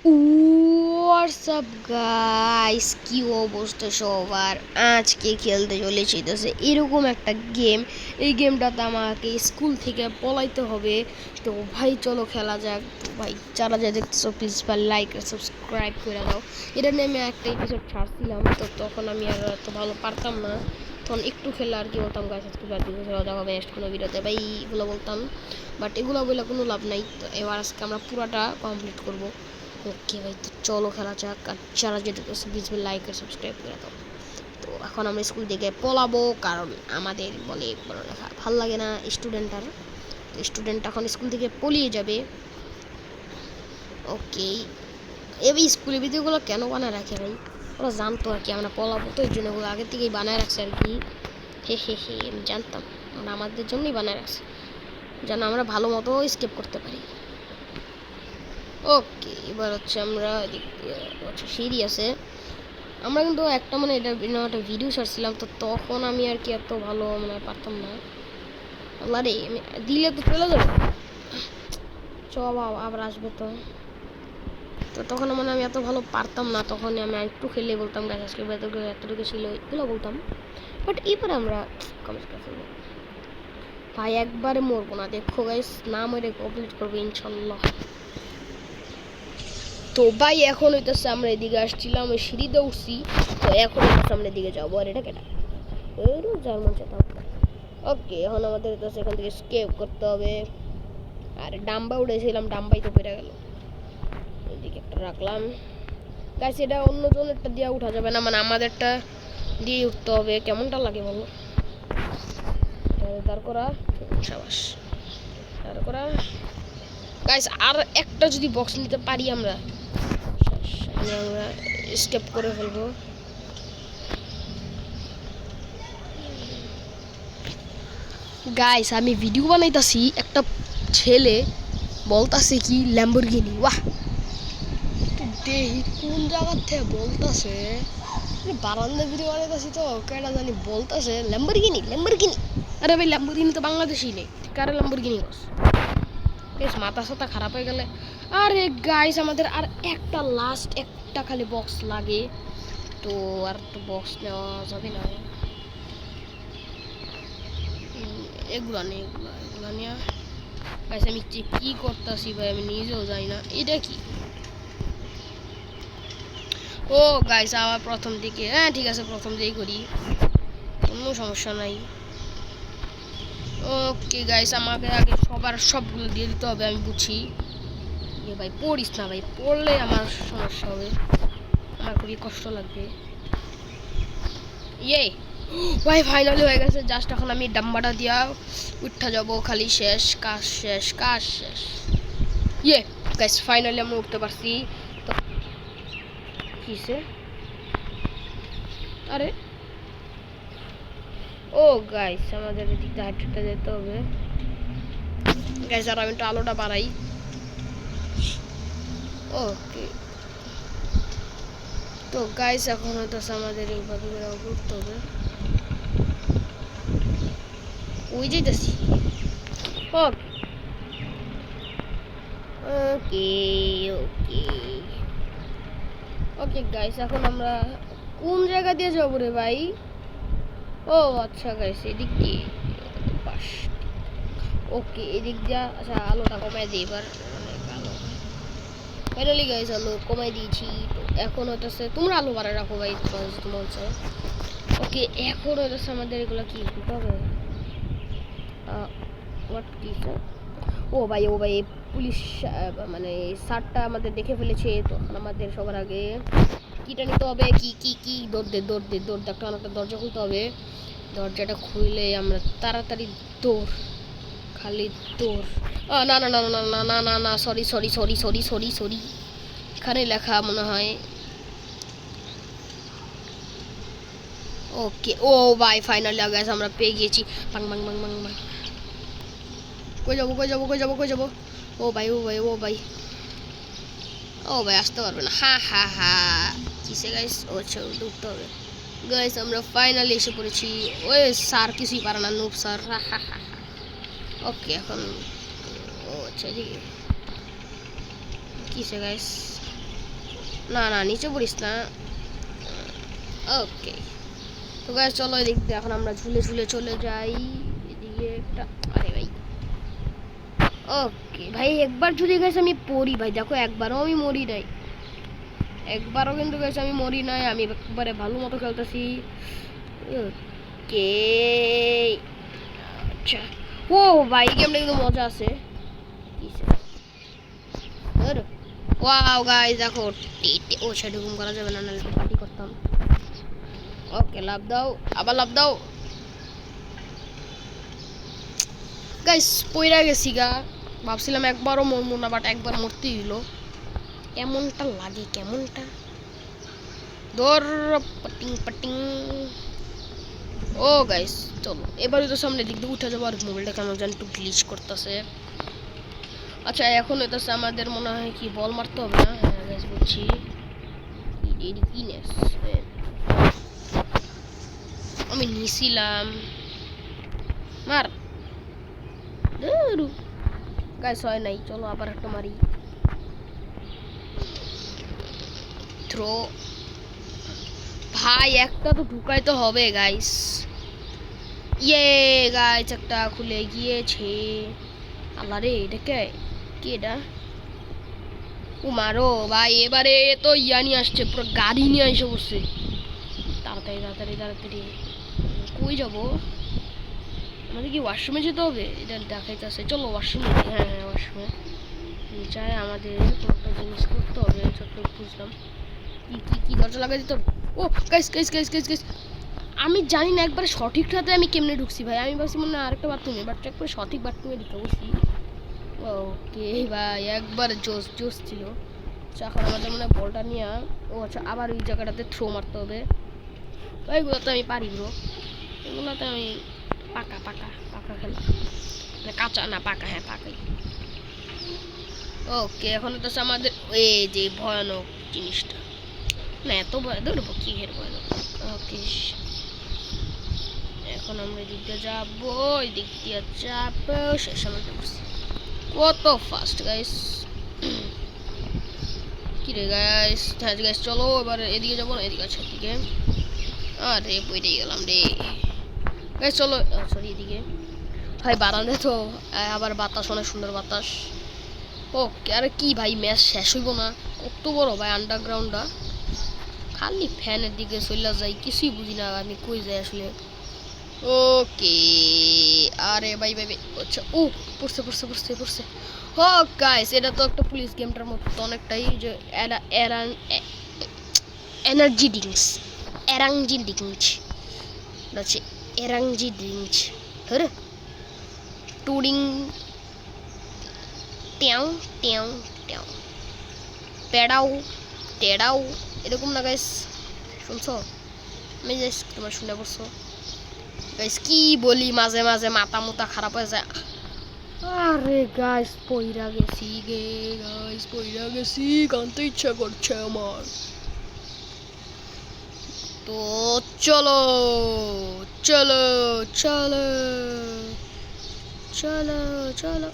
WhatsApp guys, কি অবস্থা সবার? আজকে খেলতে চলেছি এরকম একটা গেম। এই গেমটাতে আমাকে স্কুল থেকে পলাইতে হবে। তো ভাই চলো খেলা যাক। তো ভাই যারা যা দেখতেছো প্লিজ ভাই লাইক আর সাবস্ক্রাইব করে দাও। এটা নিয়ে আমি একটা এপিসোড ছাড়ছিলাম, তো তখন আমি আর এত ভালো পারতাম না। তখন একটু খেলে আর কি বলতাম গাছ আজকে দেখা নেক্সট কোনো ভিডিওতে ভাই এগুলো বলতাম, বাট এগুলো বলে কোনো লাভ নাই। তো এবার আজকে আমরা পুরাটা কমপ্লিট করবো। ওকে ভাই, তো চলো খেলা যাক। আর যারা যেটা প্লিজ লাইক আর সাবস্ক্রাইব করে দাও। তো এখন আমরা স্কুল থেকে পলাবো, কারণ আমাদের বলে পড়ালেখা ভালো লাগে না স্টুডেন্টার। তো স্টুডেন্ট এখন স্কুল থেকে পলিয়ে যাবে। ওকে, এবার স্কুলের ভিডিওগুলো কেন বানায় রাখে ভাই? ওরা জানতো আর কি আমরা পলাবো, তো এই জন্য ওগুলো আগের থেকেই বানায় রাখছে আর কি। হে হে হে, আমি জানতাম ওরা আমাদের জন্যই বানায় রাখছে, যেন আমরা ভালো মতো স্কেপ করতে পারি। ওকে, এবার হচ্ছে আমরা হচ্ছে সিঁড়ি আছে। আমরা কিন্তু একটা মানে এটা একটা ভিডিও ছাড়ছিলাম, তো তখন আমি আর কি এত ভালো মানে পারতাম না। আল্লাহ রে, আমি দিলে তো চলে যাবে। সব আবার আসবে তো। তো তখন মানে আমি এত ভালো পারতাম না, তখন আমি একটু খেলে বলতাম গাছ আজকে এতটুকু ছিল এগুলো বলতাম। বাট এবারে আমরা কমেন্ট করে ফেলবো ভাই, একবারে মরবো না। দেখো গাইস, না মরে কমপ্লিট করবো ইনশাল্লাহ। তো ভাই এখন হইতেছে আমরা এদিকে আসছিলাম, ওই সিঁড়িতে উঠছি। তো এখন সামনের দিকে যাবো। আর এটা কেটা জার্মান চেতাম। ওকে, এখন আমাদের হইতেছে এখান থেকে স্কেপ করতে হবে। আর ডাম্বা উঠেছিলাম, ডাম্বাই তো পেরে গেল। এদিকে একটা রাখলাম গাছ, এটা অন্য জনেরটা দিয়ে উঠা যাবে না, মানে আমাদেরটা দিয়ে উঠতে হবে। কেমনটা লাগে বলো? দাঁড় করা, সাবাস, দাঁড় করা গাইস। আর একটা যদি বক্স নিতে পারি আমরা স্কেপ করে ফেলবো। গাইস আমি ভিডিও বানাইতাছি, একটা ছেলে বলতাছে কি ল্যাম্বরগিনি। বাহ, দেহি কোন জায়গার থেকে বলতাছে। বারান্দা ভিডিও বানাইতাছি তো কেটা জানি বলতাছে ল্যাম্বরগিনি ল্যাম্বরগিনি। আরে ভাই, ল্যাম্বরগিনি তো বাংলাদেশি নেই, কারে ল্যাম্বরগিনি বস? বেশ মাথা সাথা খারাপ হয়ে গেলে। আরে গাইস, আমাদের আর একটা লাস্ট একটা খালি বক্স লাগে, তো আর তো বক্স নেওয়া যাবে না। এগুলা নেই, এগুলা নিয়ে গাইস আমি কি করতেছি ভাই আমি নিজেও জানি না। এটা কি? ও গাইস, আবার প্রথম দিকে। হ্যাঁ ঠিক আছে, প্রথম দিকেই করি, কোনো সমস্যা নাই। ওকে গাইস, আমাকে আগে সবার সবগুলো দিয়ে দিতে হবে, আমি বুঝি। এ ভাই পড়িস না ভাই, পড়লে আমার সমস্যা হবে, আমার খুবই কষ্ট লাগবে। ইয়ে ভাই, ফাইনালি হয়ে গেছে। জাস্ট এখন আমি ডাম্বাটা দিয়া উঠা যাব, খালি শেষ কাজ, শেষ কাজ শেষ। ইয়ে গাইস, ফাইনালি আমরা উঠতে পারছি। তো কিসে? আরে ও গাইস, আমাদের এদিকে হাইটটা যেতে হবে গাইস। আর আমি একটু আলোটা বাড়াই। ওকে, তো গাইস এখন হইতেছে আমাদের এইভাবে উঠতে হবে। ওই যেতেছি। ওকে ওকে ওকে গাইস, এখন আমরা কোন জায়গা দিয়ে যাবো রে ভাই? ও আচ্ছা গাইস, এদিক দিয়ে পাশ। ওকে, এদিক যা। আচ্ছা, আলোটা কমাই দিই এবার, অনেক আলো। ফাইনালি গাইস আলো কমাই দিয়েছি। তো এখন হইতেছে তোমরা আলো বাড়ায় রাখো ভাই, তোমার হচ্ছে। ওকে, এখন হইতেছে আমাদের এগুলো কি দিতে হবে? হোয়াট কি? ও ভাই ও ভাই, পুলিশ মানে স্যারটা আমাদের দেখে ফেলেছে। তখন আমাদের সবার আগে কিটা নিতে হবে। কি কি কি দৌড় দে দৌড় দে দৌড় দে, একটা দরজা খুলতে হবে। দরজাটা খুলে আমরা তাড়াতাড়ি দৌড়, খালি দৌড়। না না না না না না না না, sorry sorry sorry sorry sorry sorry, এখানে লেখা মনে হয়। ওকে, ও ভাই ফাইনালি গ্যাস আমরা পেয়ে গিয়েছি। বাং বাং বাং বাং বাং। কই যাবো কই যাবো কই যাবো কই যাবো? ও ভাই ও ভাই ও ভাই ও ভাই, আসতে পারবে না। হা হা হা, কিসে গাইস? ও আচ্ছা, উঠতে হবে গাইস। আমরা ফাইনালি এসে পড়েছি। ওই স্যার কিছুই পারে না, নুব স্যার। হা হা হা। ওকে, এখন ও আচ্ছা এদিকে কিসে গাইস? না না নিচে পড়িস না। ওকে তো গাইস চলো এদিক দিয়ে এখন আমরা ঝুলে ঝুলে চলে যাই। এদিকে একটা আরে ভাই ওকে ভাই একবার যদি গাইস আমি পড়ি ভাই দেখো একবারও আমি মরি নাই, একবারও কিন্তু গাইস আমি মরি নাই, আমি একবারে ভালো মতো খেলতেছি। ওকে আচ্ছা ও ভাই গেমটা কিন্তু মজা আছে। ওয়াও গাইস দেখো ও সেটা ঘুম করা যাবে না, নাহলে পার্টি করতাম। ওকে লাভ দাও, আবার লাভ দাও। গাইস পইরা গেছি গা, ভাবছিলাম একবারও মরবো না, বাট একবার মরতেই হলো। কেমনটা লাগে কেমনটা, দৌড় পাটিং পাটিং। ও গাইস চলো এবারে তো সামনে দিক দিয়ে উঠে যাবো, আর মোবাইলটা কেমন যেন একটু গ্লিচ করতেছে। আচ্ছা এখন হইতেছে আমাদের মনে হয় কি বল মারতে হবে না? হ্যাঁ গাইস বুঝছি। আমি নিছিলাম মার গাইস হয় নাই, চলো আবার একটা মারি। থ্রো ভাই একটা তো ঢুকাইতে হবে গাইস। ইয়ে গাইস একটা খুলে গিয়েছে। আল্লাহ রে এটা কে এটা? ও মারো ভাই এবারে তো ইয়া নিয়ে আসছে, পুরো গাড়ি নিয়ে এসে বসছে। তাড়াতাড়ি তাড়াতাড়ি তাড়াতাড়ি কই যাবো? আমাদের কি ওয়াশরুমে যেতে হবে? এটা দেখাইতেছে, চলো ওয়াশরুমে। হ্যাঁ হ্যাঁ ওয়াশরুমে যাই, আমাদের একটা জিনিস করতে হবে, ছোট্ট বুঝলাম। কি কি কি দরজা লাগাই দিতে হবে? ও guys guys guys guys guys আমি জানি না একবারে সঠিকটাতে আমি কেমনে ঢুকছি ভাই, আমি ভাবছি মনে হয় আরেকটা বাথরুমে, বাট একবারে সঠিক বাথরুমে ঢুকে বসি। ওকে ভাই একবার জোস জোস ছিল। এখন আমাদের মনে হয় বলটা নিয়ে ও আচ্ছা আবার ওই জায়গাটাতে থ্রো মারতে হবে। ওইগুলোতে আমি পারি ব্রো, এগুলোতে আমি পাকা পাকা পাকা খেলা, মানে কাঁচা না পাকা, হ্যাঁ পাকাই। ওকে এখন তো আমাদের এই যে ভয়ানক জিনিসটা, না এত ভয় ধরবো কি এর ভয়ানক। ওকে এখন আমরা এদিক দিয়ে যাবো, ওই দিক দিয়ে যাবো, শেষ আমরা কত ফাস্ট গাইস। কি রে গাইস, হ্যাঁ গাইস চলো এবার এদিকে যাবো না এদিকে, আছে এদিকে। আরে বইতে গেলাম রে গাইস, চলো সরি এদিকে। ভাই বারান্দা তো আবার বাতাস, অনেক সুন্দর বাতাস। ওকে আরে কি ভাই ম্যাচ শেষ হইব না? কত বড় ভাই আন্ডারগ্রাউন্ডটা, খালি ফ্যানের দিকে চলে যাই, কিছুই বুঝি না আমি কই যাই আসলে। ওকে আরে ভাই ভাই ভাই আচ্ছা ও পড়ছে পড়ছে পড়ছে পড়ছে। ও গাইস এটা তো একটা পুলিশ গেমটার মতো অনেকটাই, যে এনার্জি ড্রিঙ্কস, এরাংজি ড্রিঙ্কস হচ্ছে এরাংজি ড্রিঙ্কস। হরে টুডিং ট্যাও ট্যাও ট্যাও টেডাও টেডাও এরকম না গাইস, শুনছো? আমি জাস্ট তোমার শুনে পড়ছো গাইস, কি বলি মাঝে মাঝে মাথা মুতা খারাপ হয়ে যায়। আরে গাইস পইরা গেছি গে, গাইস পইরা গেছি, কানতে ইচ্ছা করছে আমার। তো চলো চলো চলো চলো চলো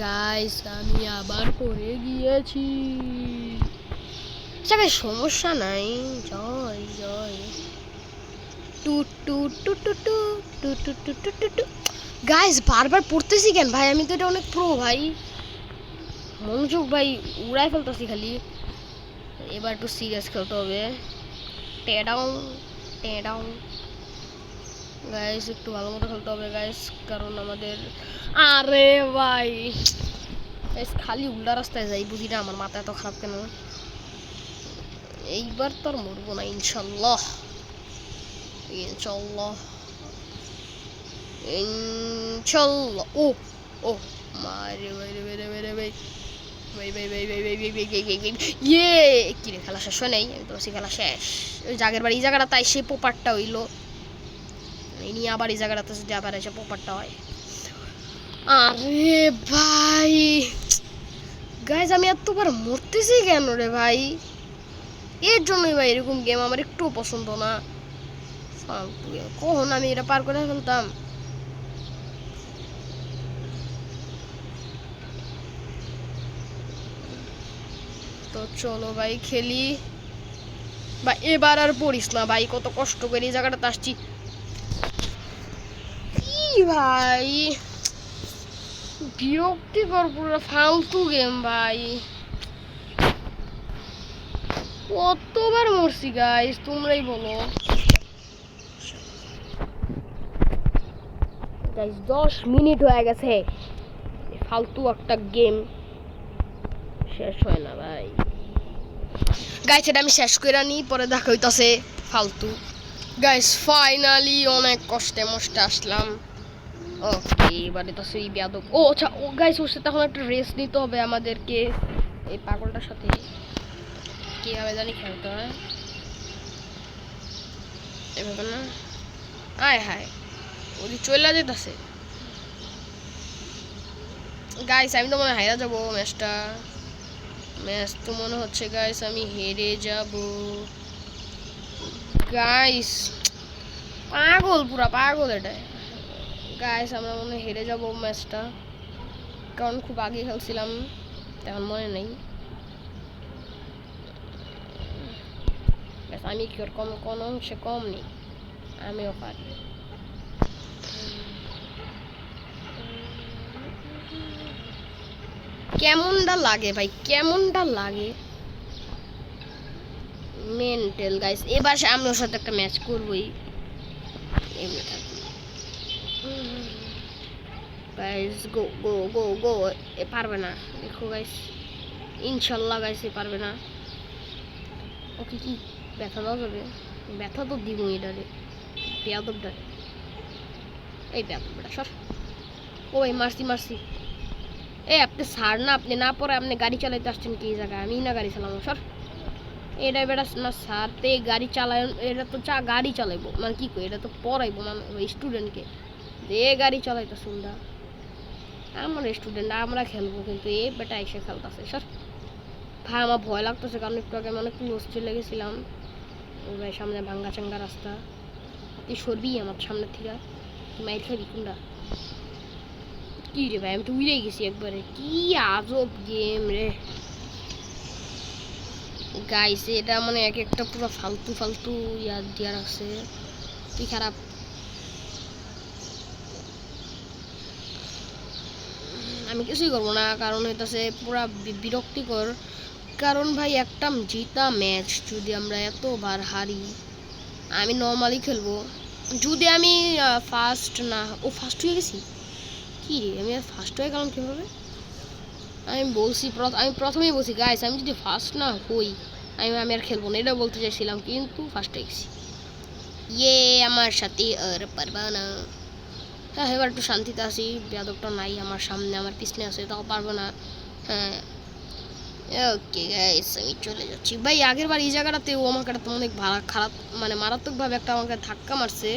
গাইস আমি আবার পড়ে গিয়েছি। আচ্ছা সমস্যা নাই, জয় জয় টু টু টু টু টু টু টু টু টু টু টু। গাইস বারবার পড়তেছি কেন ভাই, আমি তো এটা অনেক প্রো ভাই, মনোযোগ ভাই উড়াই ফেলতেছি খালি। এবার একটু সিরিয়াস খেলতে হবে। টেডাও টেডাও গাইস একটু ভালো মতো খেলতে হবে গাইস, কারণ আমাদের আরে ভাই গাইস খালি উল্টা রাস্তায় যাই, বুঝি না আমার মাথা এত খারাপ কেন। এইবার তো আর মরবো না ইনশাল্লাহ, ইনশাল্লাহ ইনশাল্লাহ। ও ও মারে বাইরে বাইরে বাইরে ভাই ভাই ভাই ভাই ভাই ভাই ভাই ভাই ভাই ভাই ভাই ইয়ে কি রে খেলা শেষ হয় নাই? আমি তো বলছি খেলা শেষ। ওই জাগের বাড়ি এই জায়গাটা, তাই সে পোপারটা হইলো, এই নিয়ে আবার এই জায়গাটাতে যদি আবার এসে পোপারটা হয়। আরে ভাই গাইজ আমি এতবার মরতেছি কেন রে ভাই? এর জন্যই ভাই এরকম গেম আমার একটু পছন্দ না। কখন আমি এটা পার করে ফেলতাম। তো চলো ভাই খেলি ভাই, এবার আর পড়িস না ভাই, কত কষ্ট করে এই জায়গাটাতে আসছি। কি ভাই বিরক্তিকর, পুরো ফালতু গেম ভাই, কতবার মরছি গাইস তোমরাই বলো। গাইস 10 মিনিট হয়ে গেছে, ফালতু একটা গেম শেষ হয় না ভাই। গাইস এটা আমি শেষ করে নিই, পরে দেখা হইতাছে। ফালতু গাইস ফাইনালি অনেক কষ্টে মষ্টে আসলাম। ওকে এবারে তো সেই বেয়াদব, ও আচ্ছা ও গাইস ওর সাথে এখন একটা রেস নিতে হবে আমাদেরকে, এই পাগলটার সাথে কিভাবে জানি খেলতে হয় এভাবে না। আয় হায় ওদি চলে যেতেছে। গাইস আমি তো মনে হয় হেরে যাবো ম্যাচটা, ম্যাচ তো মনে হচ্ছে গাইস আমি হেরে যাব। গাইস পাগল, পুরা পাগল এটা। গাইস আমরা মনে হয় হেরে যাব ম্যাচটা, কারণ খুব আগে খেলছিলাম তেমন মনে নেই। আমি কি ওর কম কোন অংশে কম নেই, আমিও পারি। কেমনটা লাগে ভাই, কেমনটা লাগে, মেন্টাল গাইস। এবার আমি ওর সাথে একটা ম্যাচ করবই, এমনি থাকবে গাইস। গো গো গো গো, এ পারবে না দেখো গাইস, ইনশাল্লাহ গাইস এ পারবে না। ওকে কি ব্যথা দেওয়া যাবে? ব্যথা তো দিবই এটারে, বেয়াদবটা, এই বেয়াদবটা সর। ও ভাই মারছি মারছি। এই আপনি সার না, আপনি না পরে আপনি গাড়ি চালাইতে আসছেন কি জায়গায়, আমি না গাড়ি চালাবো সর। এটা বেটা না সারতে গাড়ি চালায়, এটা তো গাড়ি চালাইবো মানে কি কই, এটা তো পড়াইবো মানে স্টুডেন্টকে, যে গাড়ি চালাইতে শুনরা আমরা স্টুডেন্ট, আমরা খেলবো, কিন্তু এ বেটা এসে খেলতেছে সর। ভাই আমার ভয় লাগতেছে, কারণ একটু আগে মানে ক্লোজ চলে গেছিলাম। ও ভাই সামনে ভাঙ্গা চাঙ্গা রাস্তা, তুই সরবি আমার সামনে থেকে, মাইর খাবি কোনটা। কি রে ভাই আমি তো উড়ে গেছি একবারে, কি আজব গেম রে গাইস। এটা মানে এক একটা পুরো ফালতু ফালতু ইয়ার দিয়া রাখছে, কি খারাপ। আমি কিছুই করবো না, কারণ হইতাছে পুরা বিরক্তিকর। কারণ ভাই একটা জিতা ম্যাচ যদি আমরা এতবার হারি, আমি নর্মালি খেলবো। যদি আমি ফার্স্ট না, ও ফার্স্ট হয়ে গেছি, কি রে আমি আর ফার্স্ট হয়ে গেলাম কীভাবে? আমি বলছি আমি প্রথমেই বলছি গাইস, আমি যদি ফার্স্ট না হই আমি আর খেলবো না, এটা বলতে চাইছিলাম, কিন্তু ফার্স্ট হয়ে গেছি। ইয়ে আমার সাথে আর পারবা না। হ্যাঁ এবার একটু শান্তিতে আসি, বেয়াদবটা নাই আমার সামনে, আমার পিছনে আছে, তাও পারবো না। হ্যাঁ ওকে গাইস আমি চলে যাচ্ছি ভাই। আগের বার এই জায়গাটাতে ও আমাকে একটা অনেক খারাপ মানে মারাত্মকভাবে একটা আমাকে ধাক্কা মারছে,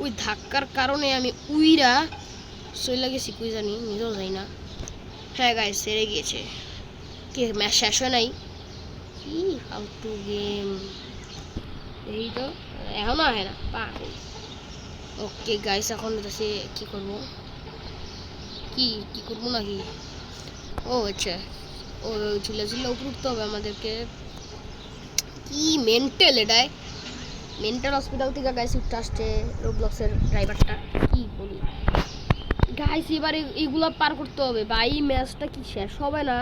ওই ধাক্কার কারণে আমি উইরা চলে গেছি, কই জানি নিজেও যাই না। হ্যাঁ গাইস হেরে গিয়েছে, কি ম্যাচ শেষ হয় নাই, কি ফালতু গেম এই তো এখনো আহে না পাগল। ওকে গাইস এখন হচ্ছে কি করবো, কি কি করবো নাকি? ও আচ্ছা ও ঝুলে ঝুলে উপর উঠতে হবে আমাদেরকে, কি মেন্টাল এটাই, মেন্টাল হসপিটাল থেকে গাইস উঠতে আসছে রোবলক্সের ড্রাইভারটা, কি বলি গাইস। এবারে এইগুলো পার করতে হবে ভাই, ম্যাচটা কি শেষ হবে না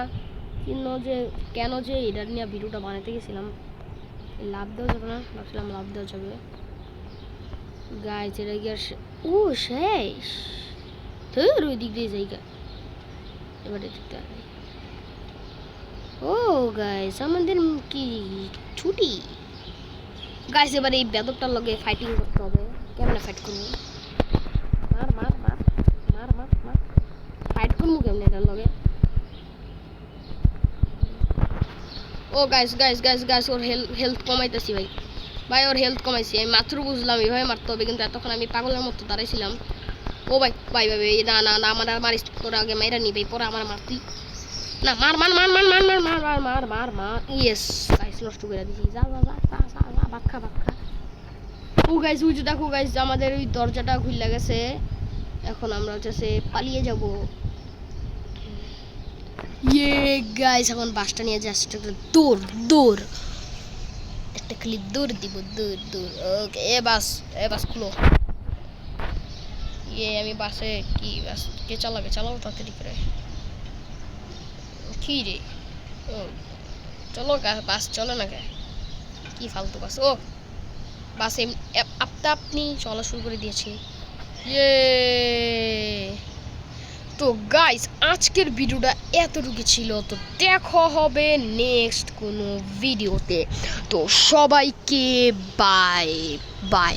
কিন্তু যে কেন যে এটা নিয়ে ভিডিওটা বানাতে গেছিলাম, লাভ দেওয়া যাবে না, ভাবছিলাম লাভ দেওয়া যাবে গাইস। এটা গিয়ে ও শেষ, ধর ওই দিক দিয়ে জায়গা, এবারে দেখতে হবে। ও গাইস আমাদের কি ছুটি গাইস, এবারে এই বেদকটার লগে ফাইটিং করতে হবে। কেমনে ফাইট করবো, মার মার মার মার মার মার, ফাইট করবো কেমনে এটার লগে? ও গাইস গাইস গাইস গাইস ওর হেলথ কমাইতেছি ভাই, ভাই ওর হেলথ কমাইছি আমি মাত্র বুঝলাম এইভাবে মারতে হবে, কিন্তু এতক্ষণ আমি পাগলের মতো দাঁড়াইছিলাম। ও ভাই ভাই ভাই না না না আমার আর মারিস, তোর আগে মাইরা নিবি পরে আমার মারতি না, মার মার মার মার মার মার মার মার মার মার মার, ইয়েস গাইস নষ্ট করে দিছি, যা যা যা যা যা বাক্কা বাক্কা। ও গাইস ওই যে দেখো গাইস আমাদের ওই দরজাটা খুলে গেছে, এখন আমরা হচ্ছে পালিয়ে যাব। ইয়ে গাইস এখন বাসটা নিয়ে যাচ্ছে দৌড় দৌড় একটা খালি দৌড় দিব দৌড় দৌড় ওকে এ বাস খুলো আমি বাসে কি বাস কে চালাবে চালাও তাড়াতাড়ি করে কি রে ও চলো বাস চলে না কে কি ফালতু বাস ও বাস আপনি চলা শুরু করে দিয়েছি ইয়ে তো গাইস আজকের ভিডিওটা এতটুকু ছিল তো দেখা হবে নেক্সট কোনো ভিডিওতে তো সবাইকে বাই বাই